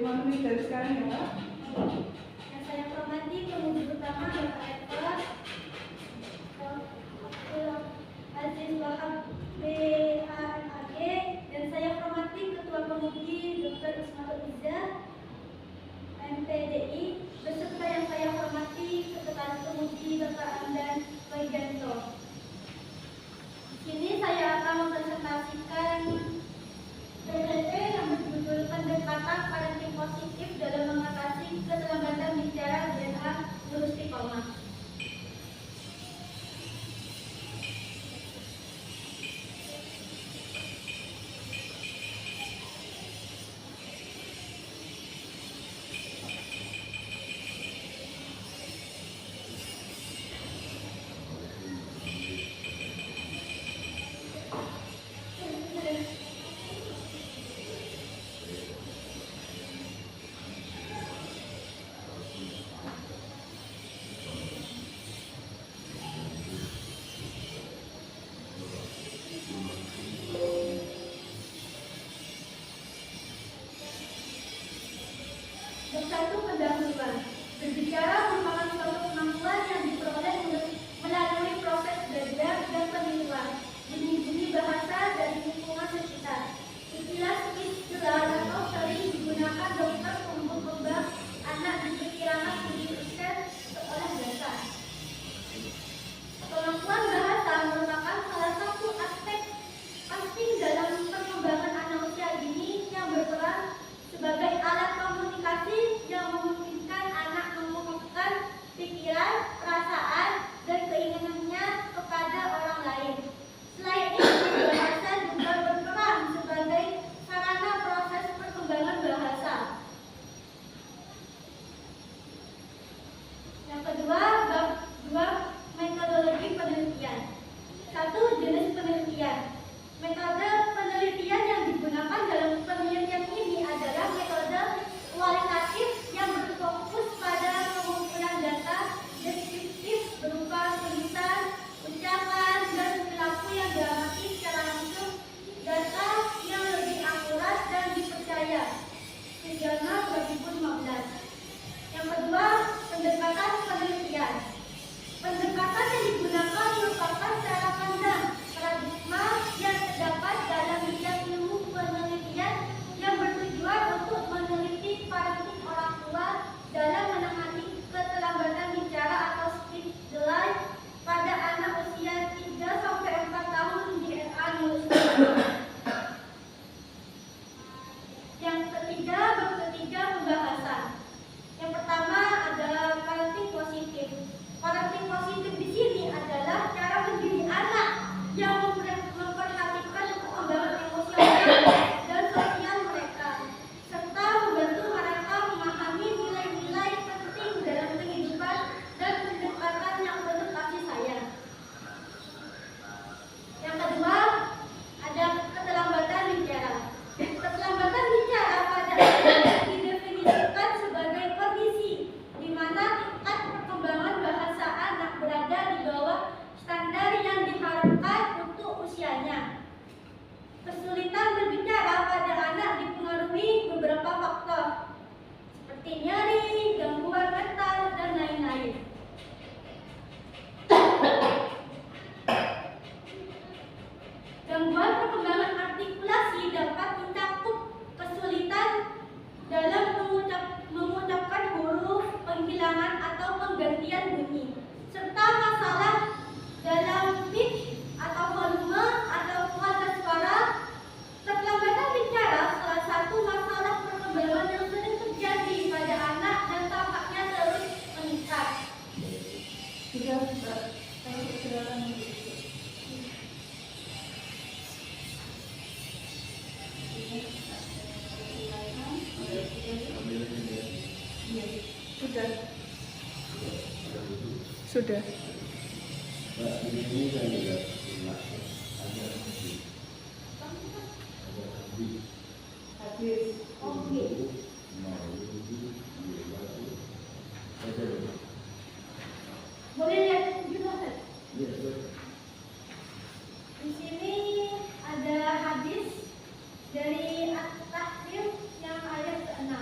memenuhi dari sekarang ya Pak. Yang saya hormati penghubung utama Bapak Edward Aziz Wahab BAG, dan saya hormati Ketua Pemudi Dr. Ismail Iza MPDI, beserta yang saya hormati Sekretaris Pemudi Bapak Andan Wijanto. Di sini saya akan mempresentasikan PPT yang berjudul Pendekatan Parenting Positif dalam Mengatasi Keterlambatan Bicara DNA Lulus Istiqomah. Satu, pendahuluan. Berbicara merupakan suatu kemampuan yang diperoleh melalui proses belajar dan peniruan, bunyi-bunyi bahasa dari lingkungan sekitar. Istilah atau sering digunakan dokter untuk kembang anak diperkirakan menjadi seolah dasar. Kemampuan bahasa merupakan salah satu aspek penting dalam perkembangan anak usia dini yang berperan sebagai alat komunikasi yang memungkinkan anak mengungkapkan pikiran, perasaan, dan keinginannya kepada orang lain. Selain itu, bahasa juga berperan sebagai sarana proses perkembangan bahasa. Yang kedua, bab 2, metodologi penelitian. 1. Jenis penelitian. Metode penelitian yang digunakan dalam penelitian ini adalah metode kualitatif yang berfokus pada pengumpulan data deskriptif berupa tulisan, ucapan, dan perilaku yang diamati secara langsung, data yang lebih akurat dan dipercaya. Sejauh 2015. Yang kedua, pendekatan penelitian. Pendekatan yang digunakan merupakan cara pandang paradigma yang terdapat dalam bidang ilmu penelitian yang bertujuan untuk meneliti parenting orang tua dalam menangani keterlambatan bicara atau speech delay pada anak usia 3-4 tahun di era Indonesia. Yang ketiga, bab ketiga, pembahasan. Yang pertama adalah parenting positif. Parenting positif di sini adalah cara mendidik anak yang memperhatikan perkembangan emosional dan sosial mereka, serta membantu mereka memahami nilai-nilai penting dalam kehidupan dan pendekatan yang penuh kasih sayang. Yang kedua, ada keterlambatan bicara. Keterlambatan bicara pada anak didefinisikan sebagai kondisi di mana tingkat perkembangan bahasa anak berada di bawah standar yang diharapkan untuk usianya. Kesulitan berbicara pada anak dipengaruhi beberapa faktor, seperti nyeri, gangguan mental, dan lain-lain. Gangguan perkembangan artikulasi dapat mencakup kesulitan dalam mengucapkan huruf, penghilangan atau penggantian bunyi, serta masalah dalam pitch atau volume atau kualitas suara. Keterlambatan bicara salah satu masalah perkembangan yang sering terjadi pada anak dan tampaknya terus meningkat. Sudah, Pak. Saya persilakan. Sudah. Boleh lihat juga, Ustaz? Di sini ada hadis dari At-Tahrim yang ayat ke-6.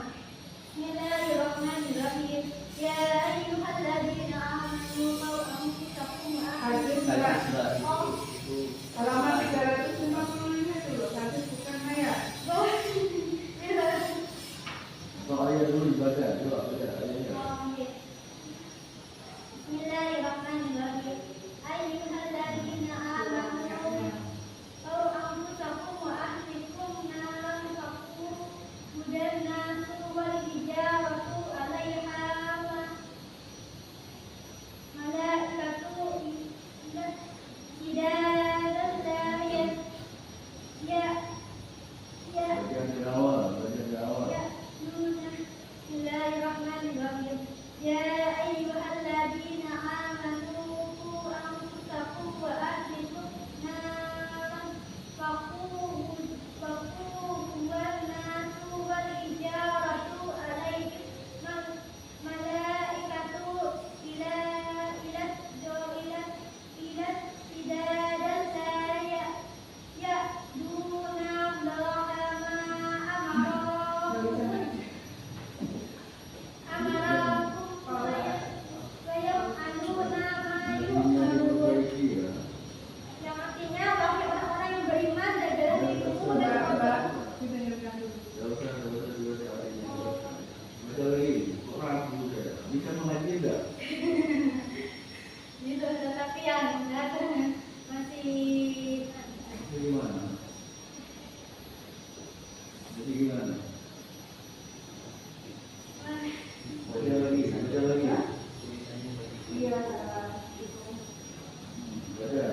Gitu, tapi yang masih Jadi gimana? Jadi gimana? Baca lagi, baca lagi. Iya. Baca.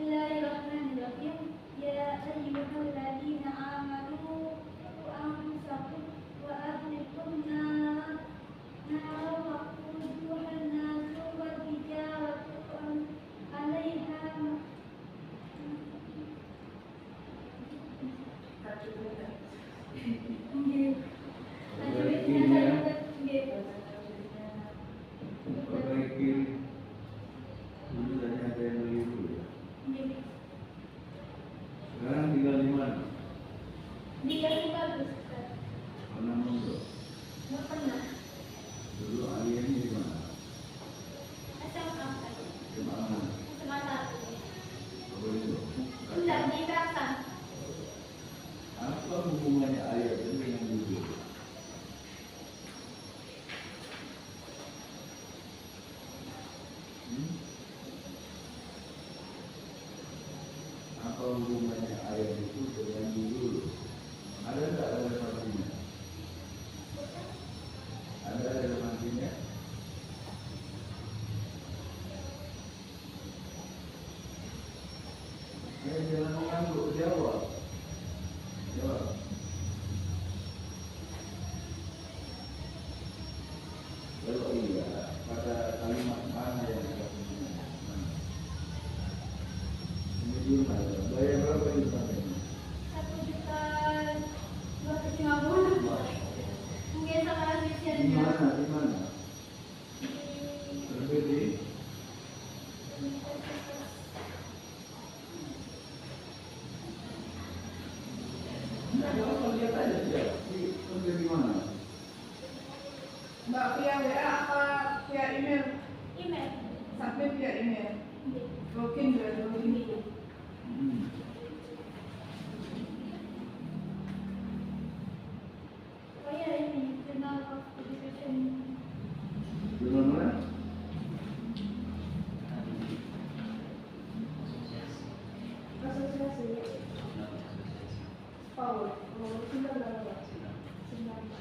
Bismillahirrahmanirrahim. Ya ayyuhalladzina amanu qu anfusakum wa ahlikum naran waquduha an-nasu wal hijaratu 'alaiha Perbaiki tulisannya ada yang keliru ya. Sekarang tinggal di mana? Dia bagus, Ustaz. Pernah mondok. Nggak pernah. Dulu aliannya di mana? SMA. Di mana? SMA 1. Apa itu? Enggak, di Kerasan. Apa hubungannya ayat itu dengan judul? Apa hubungannya ayat itu dengan judul? Ada tak relevansinya? Ada relevansinya? Jangan mengangguk, jawab. Jawab. Kalau iya, pada kalimat mana yang ada hubungannya? Ini jurnal. Bayar berapa itu sampai? 1.250.000. Mungkin sama Di asisiannya. mana? Di mana? Terbit di Jawab, lihat aja dia. Terbit di mana? Mbak via WA apa via email? Email. Sampai via email. Login juga login. Oh ya, ini Journal of Education. Jurnal mana? Asosiasi. Paul. Oh, sudah lama.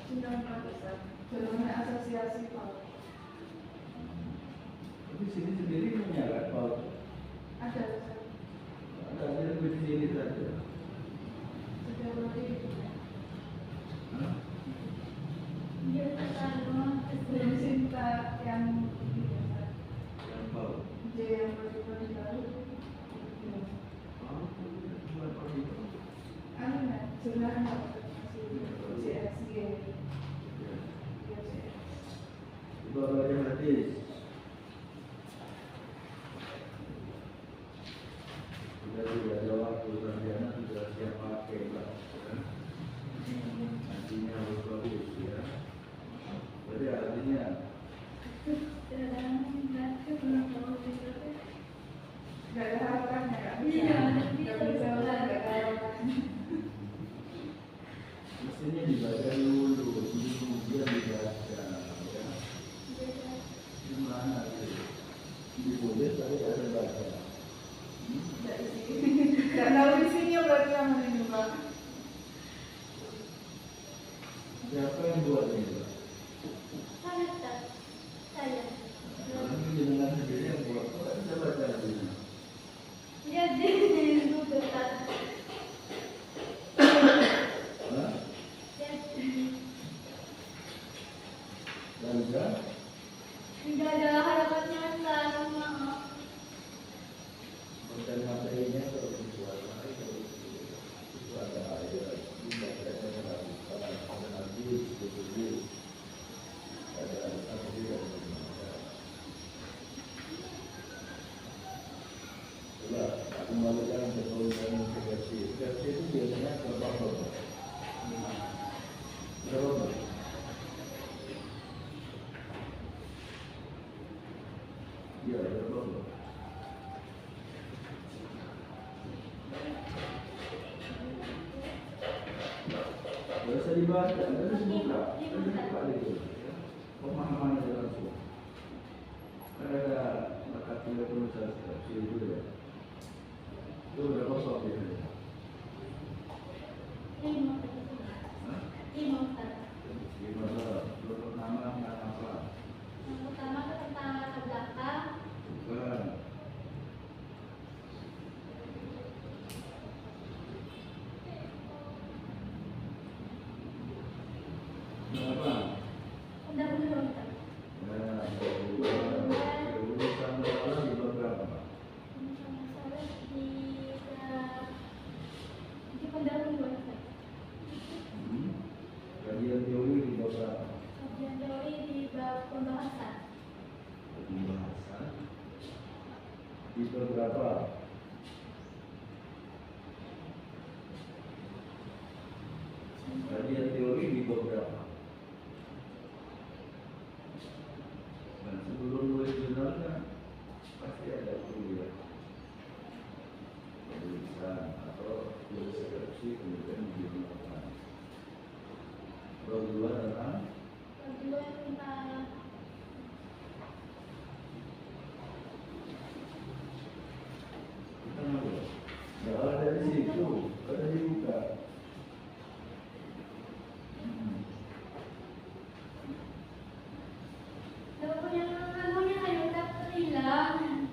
Sudah Pakistan. Jurnalnya asosiasi Paul. Tapi sini sendiri punya kan, Pak? Ada. Ada di sini saja. Sudah berarti. Hah? Dia terkandung Belum cinta yang Yang Pak? J yang berdua baru. Oh, bukan Pak itu. Anu nggak? Jurnalnya CSG. Coba baca hadis. Sudah tidak ada waktu sarjana sudah siap pakai Pak. Nantinya harus bagus ya. Jadi artinya Nggak ada harapannya, nggak bisa. Iya, Nggak bisa, nggak ada harapannya. mestinya dibaca dulu, kemudian dibaca. Ya. Gimana sih? Ditulis tapi ada baca. Nggak isi. Nggak tahu isinya berarti yang ini Pak. Siapa yang buat ini, Pak? Saya. Orang ini dengan sendiri yang buat. Kok bisa baca hadisnya? Jadi Google. Hah? Dan juga Tidak ada harapannya, Ustaz. Maaf. konten materinya kalau dibuat lagi itu ada ayat dibaca dengan hadis, ada hadis, usah dibaca, harus dibuka dulu. Ya. Pemahaman aja langsung. Karena ada maka 31 skripsi itu ya. Itu udah kosong ya. Gimana? Nama apa? Yang pertama tentang latar belakang. Bukan. Kenapa? Pendahuluan. Nah, urusan masalah di beberapa. Masalah di pendahuluan. Kajian teori di beberapa. Kajian teori di bab pembahasan. Pembahasan di beberapa. Kajian teori di beberapa. Dan sebelum nulis jurnal kan pasti ada kuliah, tulisan atau tulis skripsi kemudian dijurnalkan. Kedua tentang Kedua tentang tentang apa? Ya ada di situ, ada dibuka. buku yang namanya Hayutat hilang.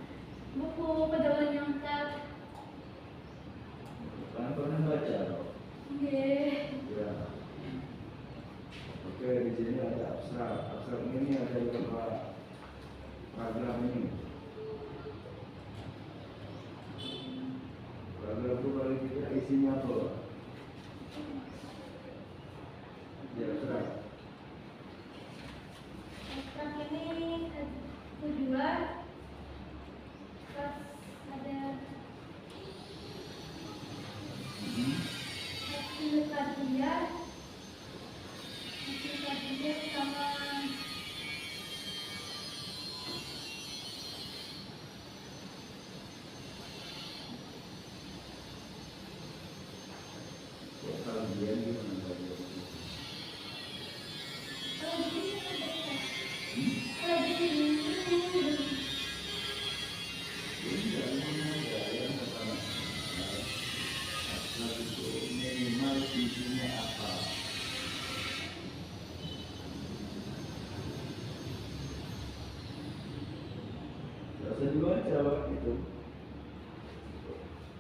Buku pedoman yang tak. Kan pernah baca loh. Nggih. Ya. Oke, di sini ada abstrak. Abstrak ini ada beberapa paragraf ini. Paragraf itu paling tidak isinya apa? Di abstrak. Abstrak ini tujuan. Terus ada hasil kajian sama Kalau dia gimana tadi? kalau di sini kalau di sini Ini jangan ada yang pertama. Abstrak itu minimal isinya apa? Tidak usah dibaca waktu itu.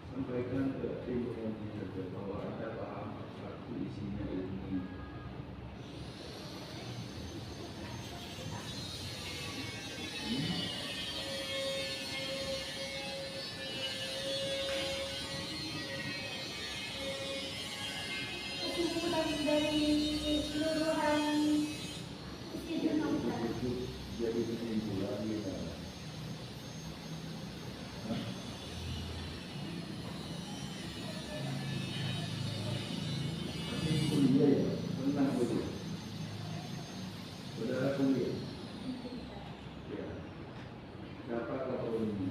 Sampaikan ke tim yang dijaga bahwa Anda paham abstrak itu isinya ini. kesimpulan dari keseluruhan isi jurnal kita. Itu jadi kesimpulan kita. Hah? Tapi kuliah ya, tentang kuliah. Saudara kuliah. Ya. Siapa kapolanya?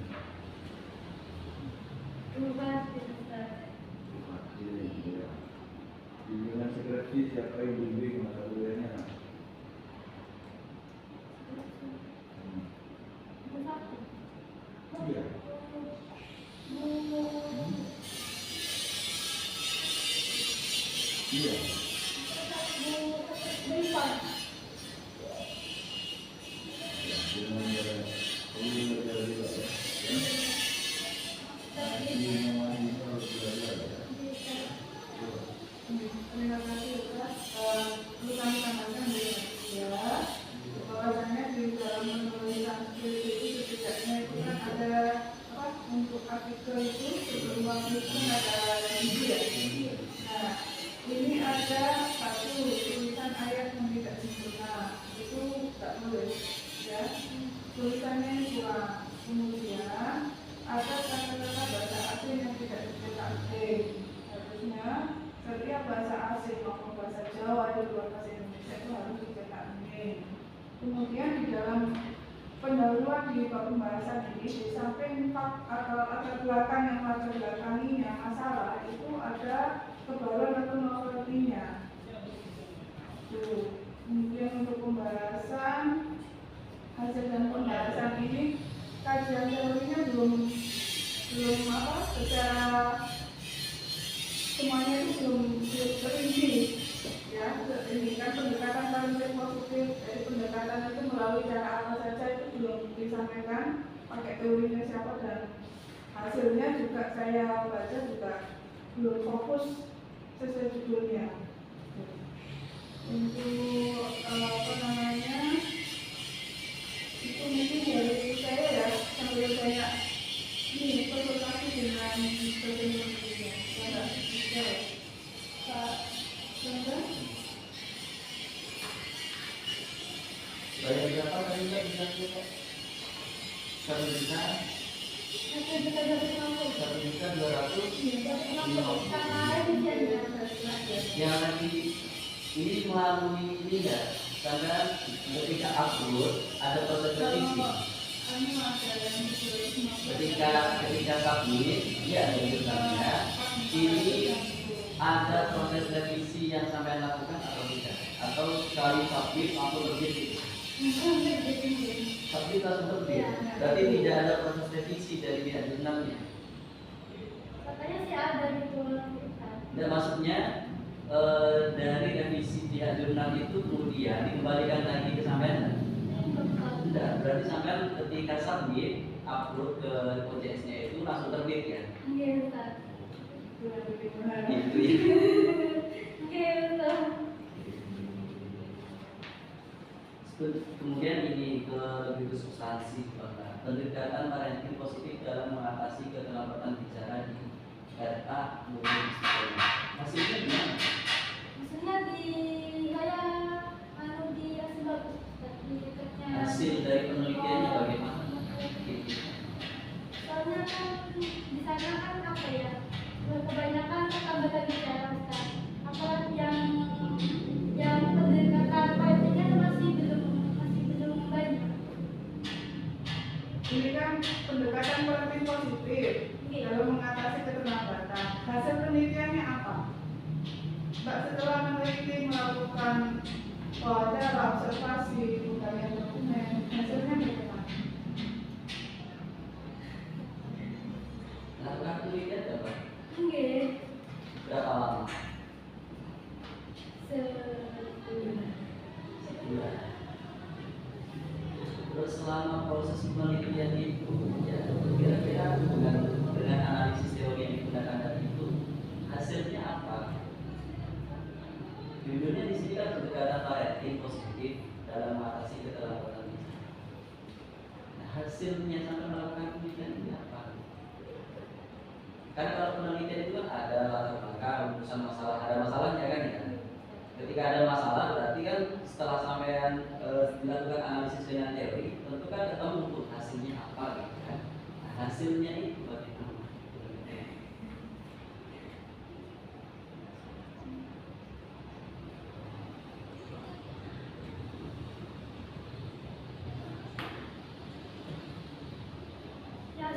Berubah besar. Bupati ya. Bimbingan skripsi siapa yang bimbing mata kuliahnya? Satu. Iya. Iya. Berikan. Dengan kamu belajar juga ya. Ini memang ini harus belajar ya. Terima kasih juga perusahaan tambahkan dari manusia bahwasanya di dalam penulisan skripsi itu setidaknya itu kan ada apa untuk artikel itu sebelum waktu itu ada video ya. Nah ini ada satu tulisan ayat yang tidak sempurna itu tak boleh ya tulisannya kurang. Kemudian ada kata-kata bahasa asing yang tidak dicetak asing. Harusnya setiap bahasa asing maupun bahasa Jawa di luar bahasa Indonesia itu harus dicetak asing. Kemudian di dalam pendahuluan di bab pembahasan ini di samping atau latar belakang yang latar belakanginya masalah itu ada kebaruan atau novelty-nya. hasil dan pembahasan ini kajian teorinya belum secara semuanya itu belum terinci ya. Ini kan pendekatan parenting positif, dari pendekatan itu melalui cara apa saja itu belum disampaikan, pakai teorinya siapa, dan hasilnya juga saya baca juga belum fokus sesuai judulnya. Untuk apa namanya, itu mungkin dari saya ya, sambil saya ini konsultasi dengan peserta-pesertanya. Pak Bambang, Bayar berapa tadi Mbak bisa tuh? 1 juta, 1.200.000. Yang nanti ini melalui ini ya, karena ketika upload ada proses revisi. Ketika submit, ya ada jurnalnya. Ini ada proses revisi yang sampai lakukan atau tidak? Atau sekali submit langsung terbit? Submit langsung terbit. Berarti tidak ada proses revisi dari pihak jurnalnya. Katanya sih ada gitu. Dan maksudnya dari revisi pihak jurnal itu kemudian dikembalikan lagi ke sampean? Tidak. Berarti sampean ketika submit upload ke OJS-nya itu langsung terbit ya? Iya, Ustaz. Itu ya. Iya, Ustaz. Kemudian ini lebih ke substansi, pendekatan parenting positif dalam mengatasi keterlambatan bicara di RA maupun di sekolah. Hasilnya gimana? Maksudnya di kayak di asbab di dekatnya. Hasil dari penelitiannya bagaimana? Soalnya kan di sana kan apa ya? Kebanyakan keterlambatan bicara, Ustaz. Apalagi yang pendekatan parentingnya masih belum banyak. ini kan pendekatan parenting positif dalam mengatasi keterlambatan. Hasil penelitiannya apa? Mbak setelah meneliti, melakukan wawancara, observasi, pencarian dokumen, hasilnya bagaimana? Lakukan penelitian berapa? Oke. Berapa lama? Sebulan. Sebulan. Terus selama proses penelitian itu, ya kira-kira dengan analisis teori yang digunakan tadi itu hasilnya apa? Judulnya di sini kan pendekatan parenting positif dalam mengatasi keterlambatan bicara. Nah, hasilnya sampai melakukan penelitian ini apa? Kan kalau penelitian itu kan ada latar belakang, rumusan masalah, ada masalahnya kan ya. Ketika ada masalah berarti kan setelah sampean dilakukan analisis dengan teori, tentu kan ketemu untuk hasilnya apa gitu kan. Nah, hasilnya itu bagaimana? Ya,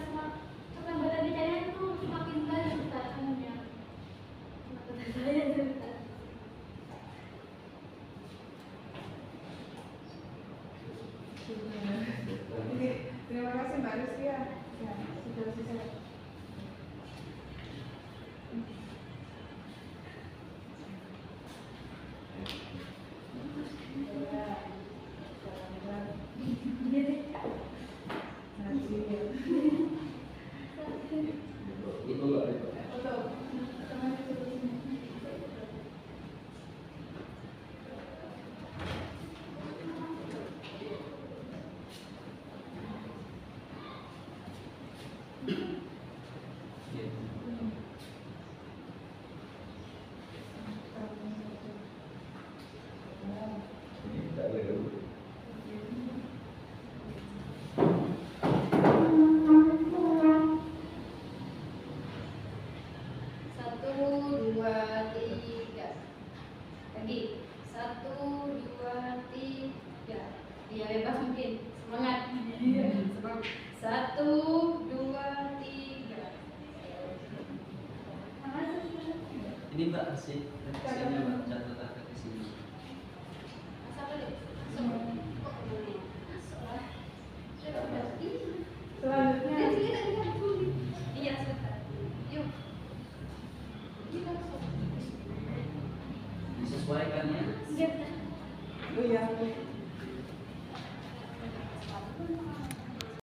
keterlambatan bicara itu semakin banyak, Ustaz, anunya. Semakin banyak, Ustaz. Oke, terima kasih Mbak Rizkia. Ya, sudah selesai. Itu loh. Satu, dua, tiga. Lagi. Satu, dua, tiga. Ya, bebas mungkin. Semangat. Semangat. Satu, dua, tiga. Ini Mbak hasil revisinya Mbak, catatan revisinya. menyesuaikannya. Gitu. Itu yang